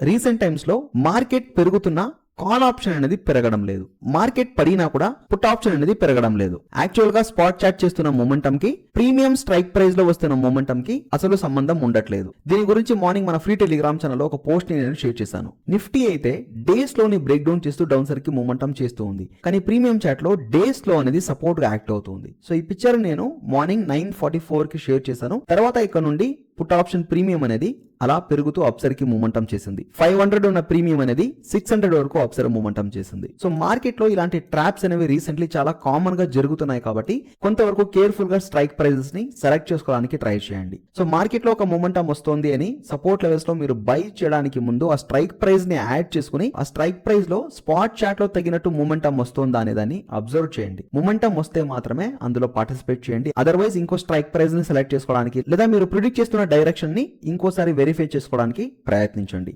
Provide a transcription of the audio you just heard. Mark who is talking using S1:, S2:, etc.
S1: Recent times లో market పెరుగుతున్నా call option అనేది పెరగడం లేదు. మార్కెట్ పడినా కూడా పుట్ ఆప్షన్ అనేది పెరగడం లేదు. యాక్చువల్ గా స్పాట్ చాట్ చేస్తున్న మొమెంటం కి ప్రీమియం స్ట్రైక్ ప్రైస్ లో వస్తున్న మొమెంటం కి అసలు సంబంధం ఉండట్లేదు. దీని గురించి మార్నింగ్ మన ఫ్రీ టెలిగ్రామ్ ఛానల్ లో ఒక పోస్ట్ ని నేను షేర్ చేశాను. నిఫ్టీ అయితే డేస్ లోని బ్రేక్ డౌన్ చేస్తూ డౌన్ సైడ్ కి మొమెంటం చేస్తూ ఉంది. కానీ ప్రీమియం చాట్ లో డేస్ లో అనేది సపోర్ట్ గా యాక్ట్ అవుతుంది. సో ఈ పిక్చర్ నేను మార్నింగ్ 9:44 కి షేర్ చేశాను. తర్వాత ఇక్కడ నుండి పుట్ ఆప్షన్ ప్రీమియం అనేది అలా పెరుగుతూ అప్సర్ కి మూమెంటం చేసింది. 500 ఉన్న ప్రీమియం అనేది 600 వరకు అప్సర్ మూమెంటం చేసింది. సో మార్కెట్ లో ఇలాంటి ట్రాప్స్ అనేవి రీసెంట్లీ చాలా కామన్ గా జరుగుతున్నాయి కాబట్టి కొంతవరకు కేర్ఫుల్ గా స్ట్రైక్ ప్రైజెస్ ని సెలెక్ట్ చేసుకోవడానికి ట్రై చేయండి. సో మార్కెట్ లో ఒక మూమెంటం వస్తోంది అని సపోర్ట్ లెవెల్స్ లో మీరు బై చేయడానికి ముందు ఆ స్ట్రైక్ ప్రైస్ ని యాడ్ చేసుకుని ఆ స్ట్రైక్ ప్రైస్ లో స్పాట్ చాట్ లో తగినట్టు మూమెంటం వస్తుందా అనే దాన్ని అబ్జర్వ్ చేయండి. మూమెంటం వస్తే మాత్రమే అందులో పార్టిసిపేట్ చేయండి. అదర్వైజ్ ఇంకో స్ట్రైక్ ప్రైస్ ని సెలెక్ట్ చేసుకోవడానికి లేదా మీరు ప్రిడిక్ట్ చేస్తున్న డైరెక్షన్ ని ఇంకోసారి వెరిఫై చేసుకోవడానికి ప్రయత్నించండి.